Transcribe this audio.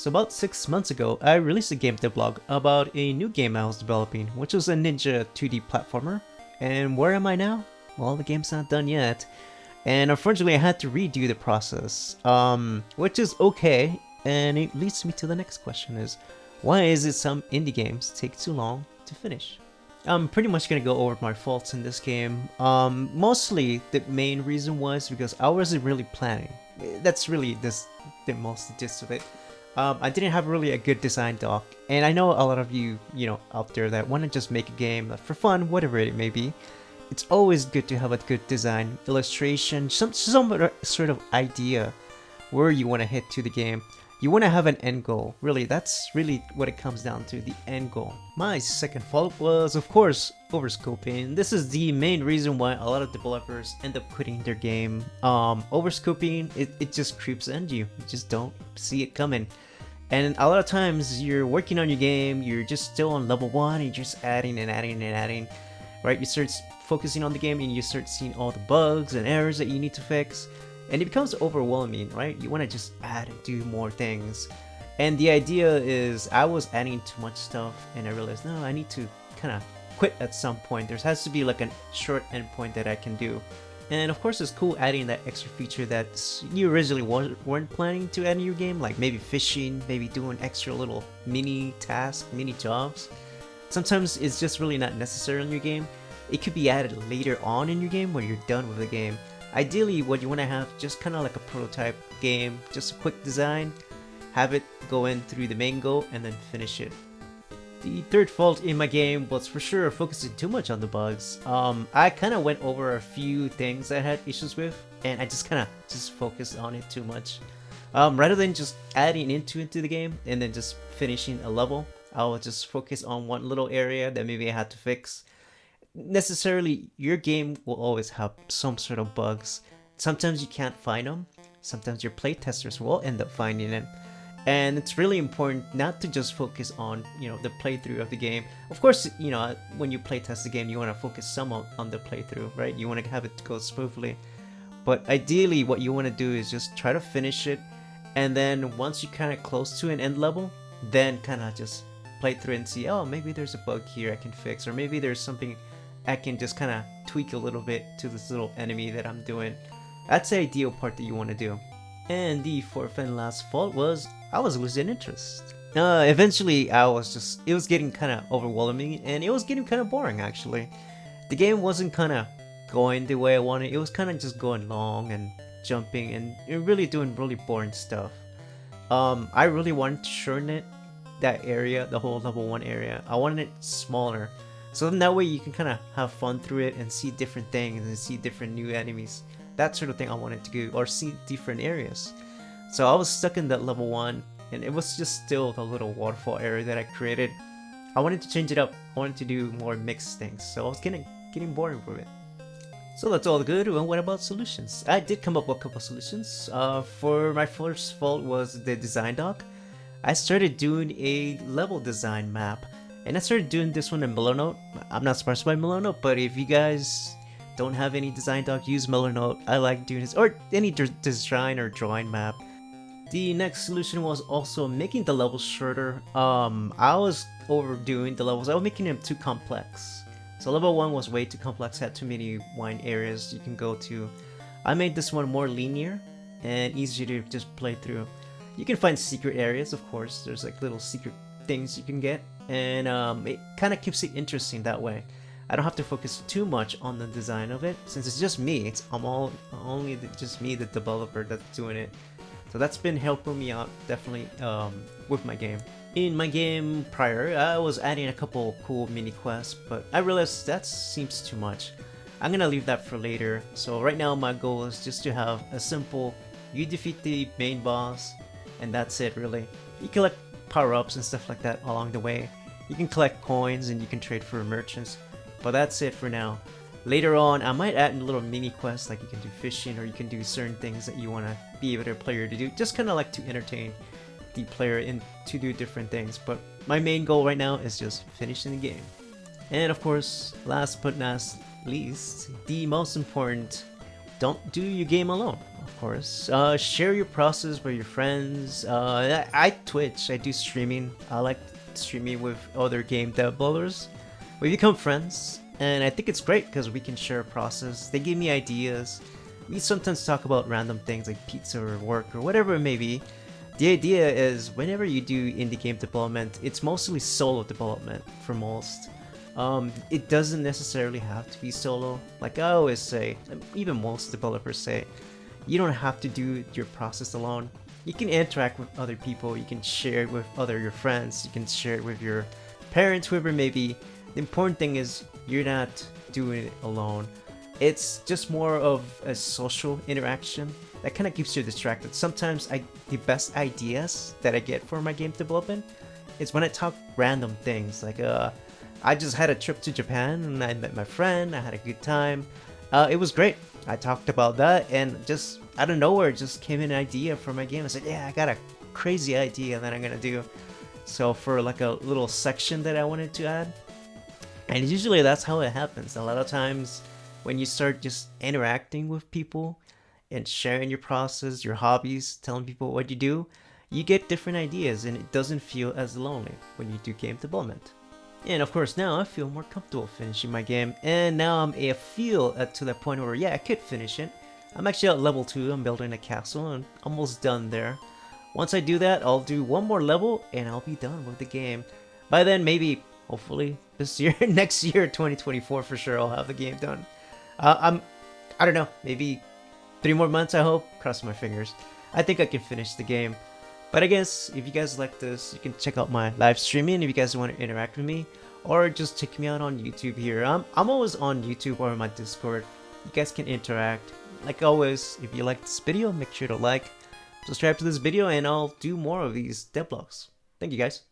So about 6 months ago, I released a game Devlog about a new game I was developing, which was a ninja 2D platformer. And where am I now? Well, the game's not done yet. And unfortunately, I had to redo the process, which is okay. And it leads me to the next question is, why is it some indie games take too long to finish? I'm pretty much gonna go over my faults in this game. Mostly the main reason was because I wasn't really planning. That's really the most gist of it. I didn't have really a good design doc, and I know a lot of you, out there that want to just make a game for fun, whatever it may be. It's always good to have a good design, illustration, some sort of idea where you want to hit to the game. You want to have an end goal. Really, that's really what it comes down to, the end goal. My second fault was, of course, overscoping. This is the main reason why a lot of developers end up quitting their game. Overscoping, it just creeps into you. You just don't see it coming. And a lot of times you're working on your game, you're just still on level 1, and you're just adding and adding and adding, right? You start focusing on the game and you start seeing all the bugs and errors that you need to fix. And it becomes overwhelming, right? You want to just add and do more things. And the idea is I was adding too much stuff and I realized, no, I need to kind of quit at some point. There has to be like a short endpoint that I can do. And of course it's cool adding that extra feature that you originally weren't planning to add in your game, like maybe fishing, maybe doing extra little mini tasks, mini jobs. Sometimes it's just really not necessary in your game. It could be added later on in your game when you're done with the game. Ideally, what you want to have just kind of like a prototype game, just a quick design, have it go in through the main goal and then finish it. The third fault in my game was for sure focusing too much on the bugs. I kind of went over a few things I had issues with and I just kind of focused on it too much. Rather than just adding into the game and then just finishing a level, I will just focus on one little area that maybe I had to fix. Necessarily, your game will always have some sort of bugs. Sometimes you can't find them. Sometimes your playtesters will end up finding it. And it's really important not to just focus on, the playthrough of the game. Of course, when you playtest the game, you want to focus some on the playthrough, right? You want to have it go smoothly. But ideally, what you want to do is just try to finish it. And then once you're kind of close to an end level, then kind of just play through and see, oh, maybe there's a bug here I can fix. Or maybe there's something I can just kind of tweak a little bit to this little enemy that I'm doing. That's the ideal part that you want to do. And the fourth and last fault was I was losing interest. Eventually it was getting kind of overwhelming and it was getting kind of boring actually. The game wasn't kind of going the way I wanted. It was kind of just going long and jumping and really doing really boring stuff. I really wanted to shorten that area, the whole level 1 area. I wanted it smaller. So then that way you can kind of have fun through it and see different things and see different new enemies. That sort of thing I wanted to do, or see different areas. So I was stuck in that level 1 and it was just still the little waterfall area that I created. I wanted to change it up. I wanted to do more mixed things. So I was getting bored with it. So that's all good. Well, what about solutions? I did come up with a couple solutions. For my first fault was the design doc. I started doing a level design map. And I started doing this one in Milanote. I'm not sponsored by Milanote, but if you guys don't have any design doc, use Milanote. I like doing this, or any design or drawing map. The next solution was also making the levels shorter. I was overdoing the levels. I was making them too complex. So level 1 was way too complex, had too many wine areas you can go to. I made this one more linear and easier to just play through. You can find secret areas, of course. There's like little secret things you can get. And it kind of keeps it interesting that way. I don't have to focus too much on the design of it since it's just me. Just me, the developer, that's doing it. So that's been helping me out definitely with my game. In my game prior, I was adding a couple cool mini quests, but I realized that seems too much. I'm gonna leave that for later. So right now my goal is just to have a simple, you defeat the main boss, and that's it really. You collect power-ups and stuff like that along the way. You can collect coins and you can trade for merchants, but that's it for now. Later on, I might add in little mini quests like you can do fishing or you can do certain things that you want to be able to player to do, just kind of like to entertain the player and to do different things. But my main goal right now is just finishing the game. And of course, last but not least, the most important, don't do your game alone. of course. Share your process with your friends. I Twitch. I do streaming. I like streaming with other game developers. We become friends, and I think it's great because we can share a process. They give me ideas. We sometimes talk about random things like pizza or work or whatever it may be. The idea is whenever you do indie game development, it's mostly solo development for most. It doesn't necessarily have to be solo. Like I always say, even most developers say, you don't have to do your process alone. You can interact with other people, you can share it with your friends, you can share it with your parents, whoever it may be. The important thing is you're not doing it alone. It's just more of a social interaction that kind of keeps you distracted. Sometimes the best ideas that I get for my game development is when I talk random things. Like I just had a trip to Japan and I met my friend. I had a good time. It was great. I talked about that and just out of nowhere just came an idea for my game. I said, yeah, I got a crazy idea that I'm gonna do. So for like a little section that I wanted to add. And usually that's how it happens. A lot of times when you start just interacting with people and sharing your process, your hobbies, telling people what you do, you get different ideas and it doesn't feel as lonely when you do game development. And of course now I feel more comfortable finishing my game, and now I feel to the point where yeah, I could finish it. I'm actually at level 2, I'm building a castle and almost done there. Once I do that, I'll do one more level and I'll be done with the game. By then, maybe, hopefully, this year, next year, 2024 for sure, I'll have the game done. I don't know, maybe 3 more months I hope, cross my fingers. I think I can finish the game. But I guess if you guys like this, you can check out my live streaming if you guys want to interact with me, or just check me out on YouTube here. I'm always on YouTube or on my Discord. You guys can interact. Like always, if you like this video, make sure to like, subscribe to this video, and I'll do more of these devlogs. Thank you guys.